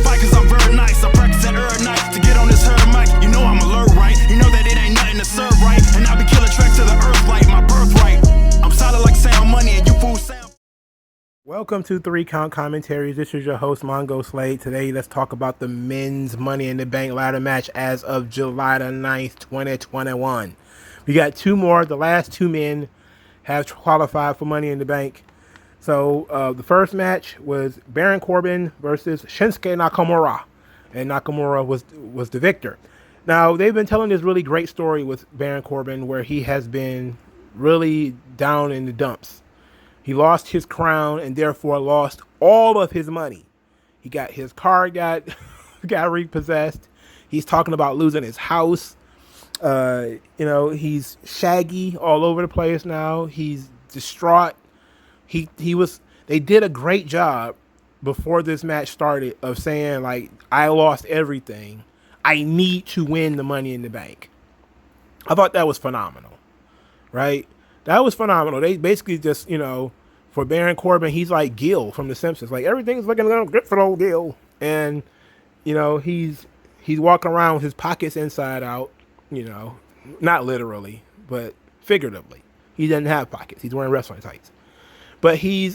fight cause I'm very nice. I practice it every night to get on this herd mic. You know I'm alert, right? You know that it ain't nothing to serve, right? And I be killing tracks to the earth like my birthright. I'm solid like sound money and you fools sound. Welcome to 3 Count Commentaries. This is your host, MagMongoSlade. Today, let's talk about the men's Money in the Bank ladder match as of July the 9th, 2021. We got 2 more. The last 2 men have qualified for Money in the Bank. So, the first match was Baron Corbin versus Shinsuke Nakamura. And Nakamura was the victor. Now, they've been telling this really great story with Baron Corbin where he has been really down in the dumps. He lost his crown and therefore lost all of his money. He got his car got repossessed. He's talking about losing his house. He's shaggy all over the place now. He's distraught. They did a great job before this match started of saying, like, I lost everything. I need to win the Money in the Bank. I thought that was phenomenal, right? That was phenomenal. They basically just, for Baron Corbin, he's like Gil from The Simpsons. Like, everything's looking good for old Gil. And, he's walking around with his pockets inside out, not literally, but figuratively. He doesn't have pockets. He's wearing wrestling tights. But he's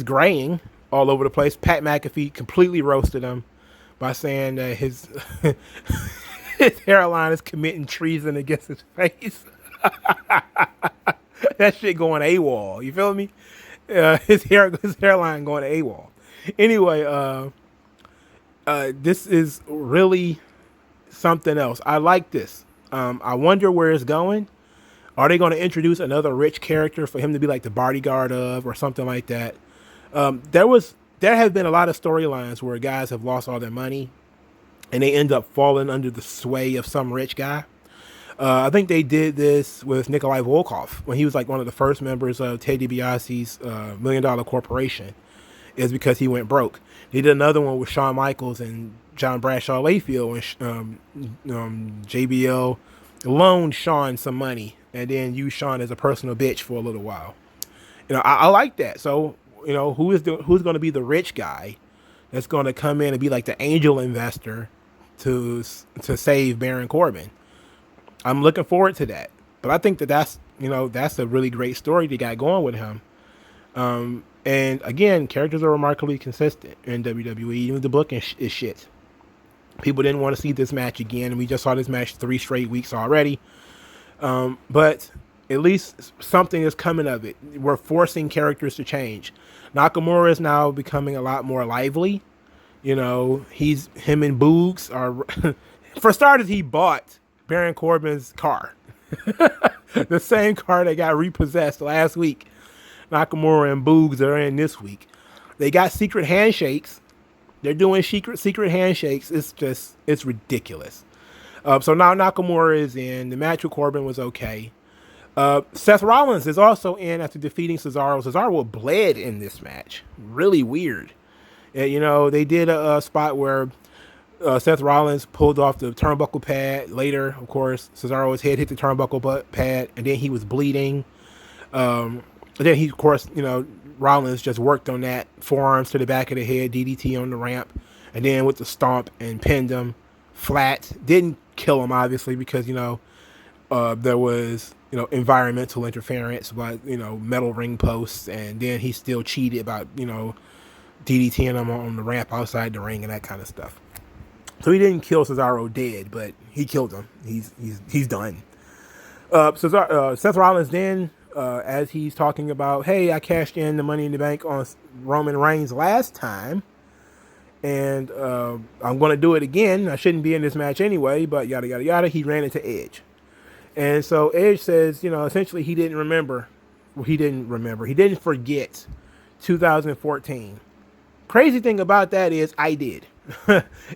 graying all over the place. Pat McAfee completely roasted him by saying that his hairline is committing treason against his face. That shit going AWOL. You feel me? His hairline going AWOL. Anyway, this is really something else. I like this. I wonder where it's going. Are they going to introduce another rich character for him to be like the bodyguard of or something like that? There have been a lot of storylines where guys have lost all their money and they end up falling under the sway of some rich guy. I think they did this with Nikolai Volkov when he was like one of the first members of Ted DiBiase's $1 Million Corporation. Is because he went broke. They did another one with Shawn Michaels and John Bradshaw Layfield when JBL loaned Shawn some money and then used Shawn as a personal bitch for a little while. I like that. So, who's going to be the rich guy that's going to come in and be like the angel investor to save Baron Corbin? I'm looking forward to that. But I think that's a really great story they got going with him. And again, characters are remarkably consistent in WWE. Even the booking is shit. People didn't want to see this match again, and we just saw this match 3 straight weeks already. But at least something is coming of it. We're forcing characters to change. Nakamura is now becoming a lot more lively. Him and Boogs are... For starters, he bought Baron Corbin's car. The same car that got repossessed last week. Nakamura and Boogs are in this week. They got secret handshakes. They're doing secret handshakes. It's ridiculous. So now Nakamura is in. The match with Corbin was okay. Seth Rollins is also in after defeating Cesaro. Cesaro bled in this match. Really weird. They did a spot where Seth Rollins pulled off the turnbuckle pad. Later, of course, Cesaro's head hit the turnbuckle pad, and then he was bleeding. Then he, of course, Rollins just worked on that. Forearms to the back of the head, DDT on the ramp, and then with the stomp and pinned him flat. Didn't kill him, obviously, because, there was, environmental interference by, metal ring posts, and then he still cheated by, DDTing him on the ramp outside the ring and that kind of stuff. So he didn't kill Cesaro dead, but he killed him. He's done. Seth Rollins then, as he's talking about, hey, I cashed in the Money in the Bank on Roman Reigns last time, and I'm going to do it again. I shouldn't be in this match anyway, but yada, yada, yada. He ran into Edge. And so Edge says, essentially he didn't forget 2014. Crazy thing about that is I did.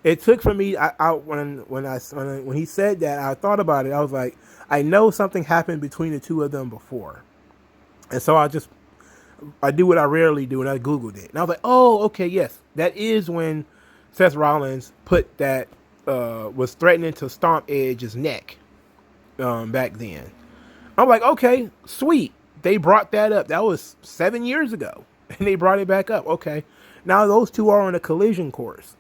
It took for me, when he said that, I thought about it. I was like, I know something happened between the two of them before. And so I do what I rarely do, and I Googled it. And I was like, oh, okay, yes. That is when Seth Rollins was threatening to stomp Edge's neck back then. I'm like, okay, sweet. They brought that up. That was 7 years ago. And they brought it back up. Okay. Now those two are on a collision course.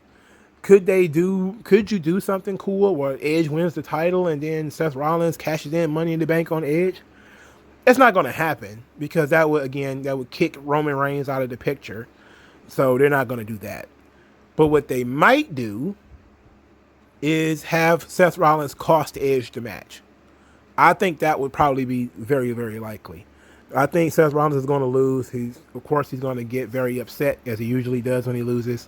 Could you do something cool where Edge wins the title and then Seth Rollins cashes in Money in the Bank on Edge? It's not going to happen because that would kick Roman Reigns out of the picture. So they're not going to do that. But what they might do is have Seth Rollins cost Edge the match. I think that would probably be very, very likely. I think Seth Rollins is going to lose. Of course, he's going to get very upset, as he usually does when he loses.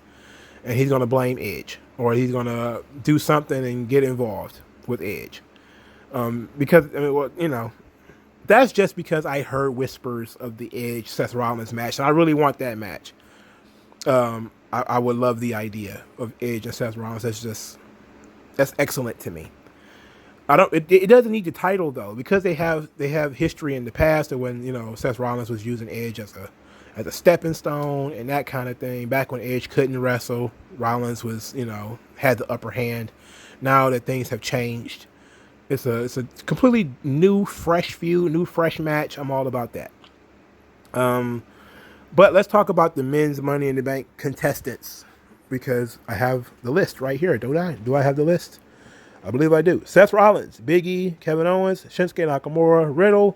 And he's going to blame Edge. Or he's going to do something and get involved with Edge. Because, that's just because I heard whispers of the Edge Seth Rollins match. And I really want that match. I would love the idea of Edge and Seth Rollins. That's excellent to me. It doesn't need the title though, because they have history in the past of when Seth Rollins was using Edge as a stepping stone and that kind of thing. Back when Edge couldn't wrestle, Rollins was had the upper hand. Now that things have changed, it's a completely new, fresh feud, new, fresh match. I'm all about that. But let's talk about the men's Money in the Bank contestants, because I have the list right here, don't I? Do I have the list? I believe I do. Seth Rollins, Big E, Kevin Owens, Shinsuke Nakamura, Riddle,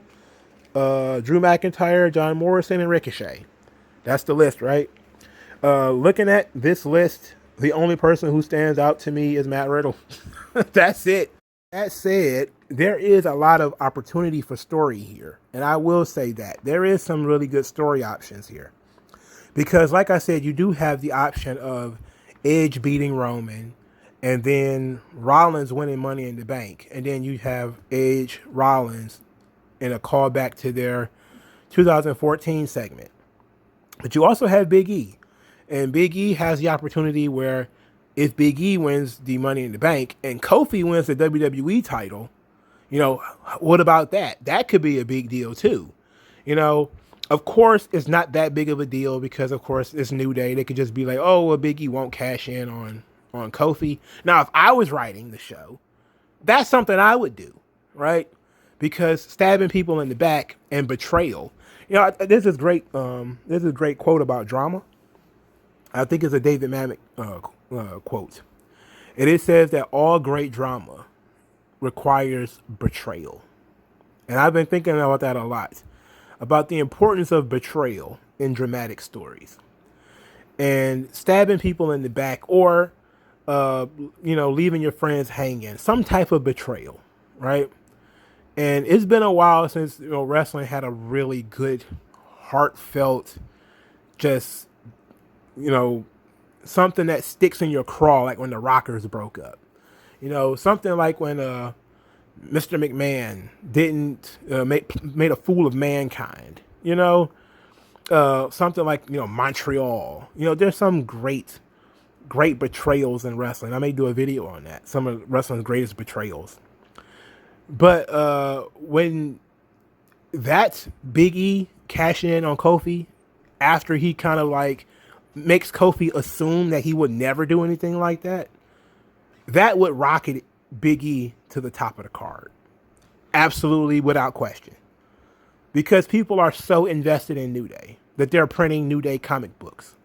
Drew McIntyre, John Morrison, and Ricochet. That's the list, right? Looking at this list, the only person who stands out to me is Matt Riddle. That's it. That said, there is a lot of opportunity for story here. And I will say that. There is some really good story options here. Because, like I said, you do have the option of Edge beating Roman, and then Rollins winning Money in the Bank. And then you have Edge, Rollins in a callback to their 2014 segment. But you also have Big E. And Big E has the opportunity where if Big E wins the Money in the Bank and Kofi wins the WWE title, what about that? That could be a big deal too. Of course, it's not that big of a deal because, of course, it's New Day. They could just be like, oh, well, Big E won't cash in on Kofi. Now, if I was writing the show, that's something I would do, right? Because stabbing people in the back and betrayal. This is great. This is a great quote about drama. I think it's a David Mamet quote. And it says that all great drama requires betrayal. And I've been thinking about that a lot, about the importance of betrayal in dramatic stories. And stabbing people in the back or leaving your friends hanging, some type of betrayal, right? And it's been a while since wrestling had a really good, heartfelt, just something that sticks in your craw, like when the Rockers broke up. Something like when Mr. McMahon didn't made a fool of Mankind. Something like Montreal. There's some great betrayals in wrestling. I may do a video on that. Some of wrestling's greatest betrayals. But when that's Big E cashing in on Kofi after he kind of like makes Kofi assume that he would never do anything like that, that would rocket Big E to the top of the card. Absolutely, without question. Because people are so invested in New Day that they're printing New Day comic books.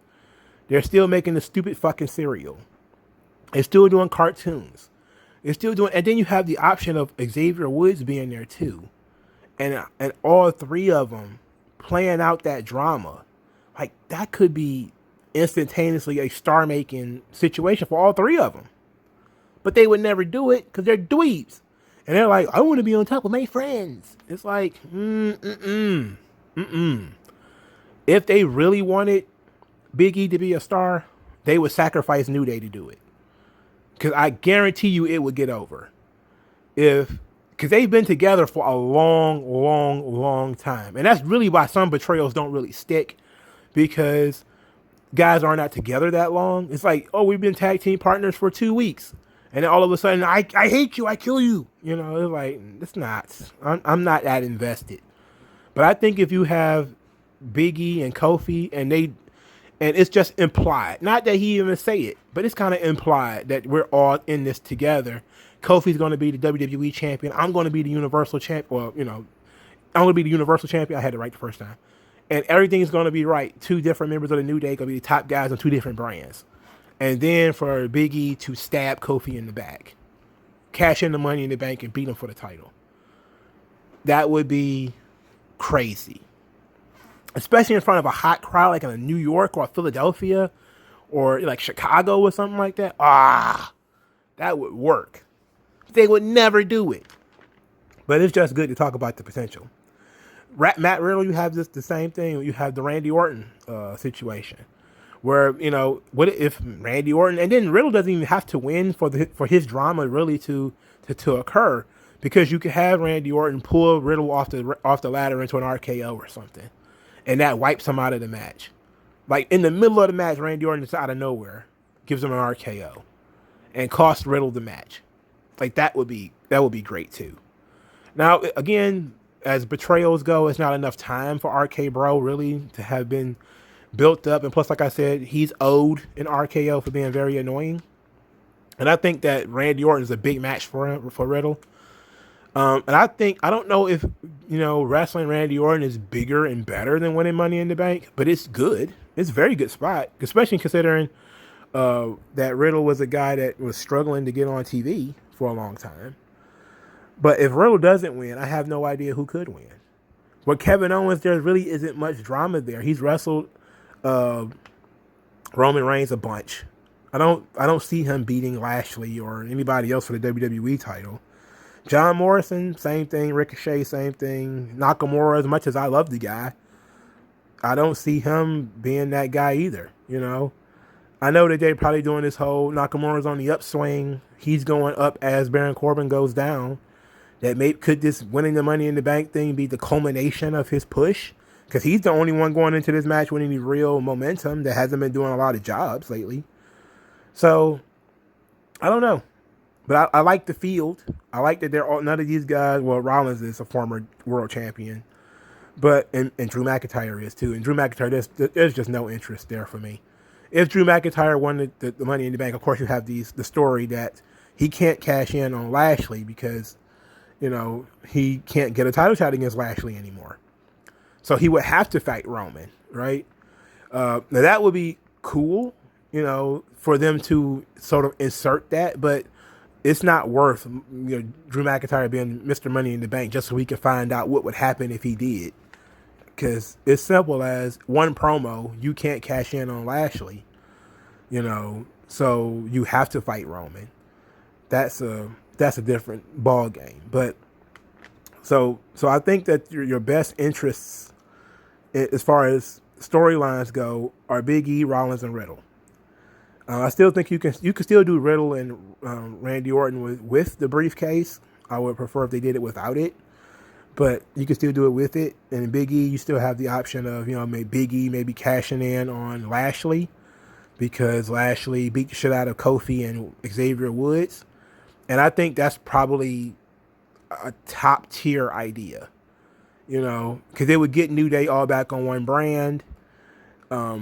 They're still making the stupid fucking cereal. They're still doing cartoons. They're still doing, and then you have the option of Xavier Woods being there too. And all three of them playing out that drama. Like, that could be instantaneously a star-making situation for all three of them. But they would never do it because they're dweebs. And they're like, I want to be on top with my friends. It's like, If they really wanted Big E to be a star, they would sacrifice New Day to do it. Because I guarantee you it would get over. Because they've been together for a long, long, long time. And that's really why some betrayals don't really stick. Because guys are not together that long. It's like, oh, we've been tag team partners for 2 weeks. And then all of a sudden, I hate you, I kill you. It's like, it's not. I'm not that invested. But I think if you have Big E and Kofi, and it's just implied, not that he even say it, but it's kind of implied that we're all in this together. Kofi's going to be the WWE champion. I'm going to be the Universal champion. Well, I'm going to be the Universal champion. I had it right the first time. And everything is going to be right. 2 different members of the New Day going to be the top guys on 2 different brands. and then for Big E to stab Kofi in the back, cash in the Money in the Bank, and beat him for the title. That would be crazy, especially in front of a hot crowd like in a New York or Philadelphia or like Chicago or something like that. That would work. They would never do it, but it's just good to talk about the potential. Matt Riddle, you have the same thing. You have the Randy Orton situation, where what if Randy Orton, and then Riddle doesn't even have to win for his drama really to occur, because you could have Randy Orton pull Riddle off the ladder into an RKO or something, and that wipes him out of the match. Like in the middle of the match, Randy Orton just out of nowhere gives him an RKO and costs Riddle the match. Like that would be great too. Now again, as betrayals go, it's not enough time for RK Bro really to have been built up. And plus, like I said, he's owed an RKO for being very annoying. And I think that Randy Orton is a big match for Riddle. And I don't know if, wrestling Randy Orton is bigger and better than winning Money in the Bank, but it's good. It's a very good spot, especially considering that Riddle was a guy that was struggling to get on TV for a long time. But if Riddle doesn't win, I have no idea who could win. With Kevin Owens, there really isn't much drama there. He's wrestled Roman Reigns a bunch. I don't see him beating Lashley or anybody else for the WWE title. John Morrison, same thing. Ricochet, same thing. Nakamura, as much as I love the guy, I don't see him being that guy either. I know that they're probably doing this whole Nakamura's on the upswing. He's going up as Baron Corbin goes down. Could this winning the Money in the Bank thing be the culmination of his push? Because he's the only one going into this match with any real momentum that hasn't been doing a lot of jobs lately. So, I don't know. But I like the field. I like that none of these guys, well, Rollins is a former world champion. But, and Drew McIntyre is too. And Drew McIntyre, there's just no interest there for me. If Drew McIntyre won the Money in the Bank, of course you have the story that he can't cash in on Lashley because he can't get a title shot against Lashley anymore. So he would have to fight Roman, right? Now that would be cool, for them to sort of insert that, but it's not worth, Drew McIntyre being Mr. Money in the Bank just so we can find out what would happen if he did. Because it's simple as one promo, you can't cash in on Lashley, so you have to fight Roman. That's a different ball game. But so I think that your best interests as far as storylines go are Big E, Rollins, and Riddle. I still think you can still do Riddle and Randy Orton with the briefcase. I would prefer if they did it without it, but you can still do it with it. And Big E, you still have the option of maybe Big E maybe cashing in on Lashley because Lashley beat the shit out of Kofi and Xavier Woods. And I think that's probably a top tier idea, because it would get New Day all back on one brand,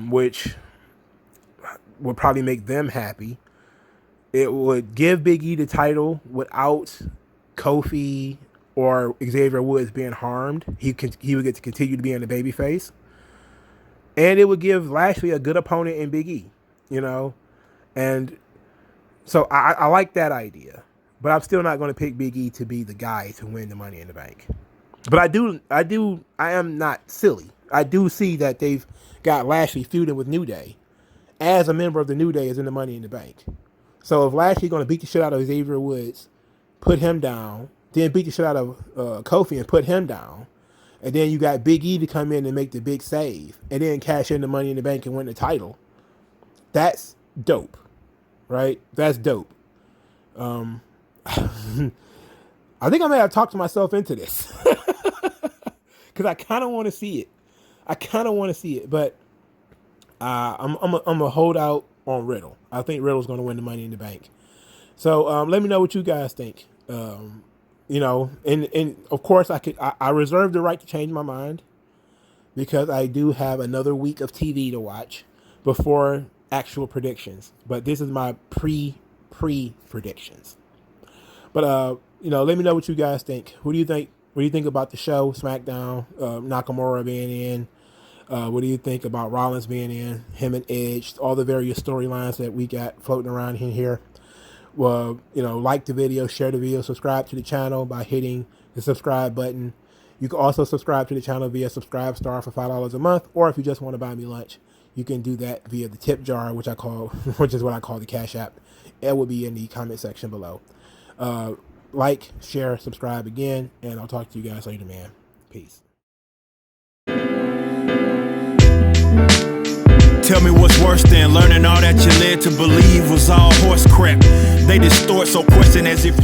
which would probably make them happy. It would give Big E the title without Kofi or Xavier Woods being harmed. He would get to continue to be in the babyface. And it would give Lashley a good opponent in Big E, And so I like that idea. But I'm still not going to pick Big E to be the guy to win the Money in the Bank. But I am not silly. I do see that they've got Lashley feuding with New Day as a member of the New Day is in the Money in the Bank. So if Lashley's going to beat the shit out of Xavier Woods, put him down, then beat the shit out of Kofi and put him down, and then you got Big E to come in and make the big save, and then cash in the Money in the Bank and win the title, that's dope, right? That's dope. I think I may have talked myself into this because I kind of want to see it. But I'm a hold out on Riddle. I think Riddle's going to win the Money in the Bank. So let me know what you guys think. And of course I reserve the right to change my mind because I do have another week of TV to watch before actual predictions. But this is my pre predictions. But let me know what you guys think. What do you think about the show, Smackdown, Nakamura being in? What do you think about Rollins being in, him and Edge, all the various storylines that we got floating around in here? Well, like the video, share the video, subscribe to the channel by hitting the subscribe button. You can also subscribe to the channel via Subscribe Star for $5 a month, or if you just want to buy me lunch, you can do that via the tip jar, which is what I call the Cash App. It will be in the comment section below. Like, share, subscribe again, and I'll talk to you guys later, man. Peace. Tell me what's worse than learning all that you led to believe was all horse crap. They distort, so question as if you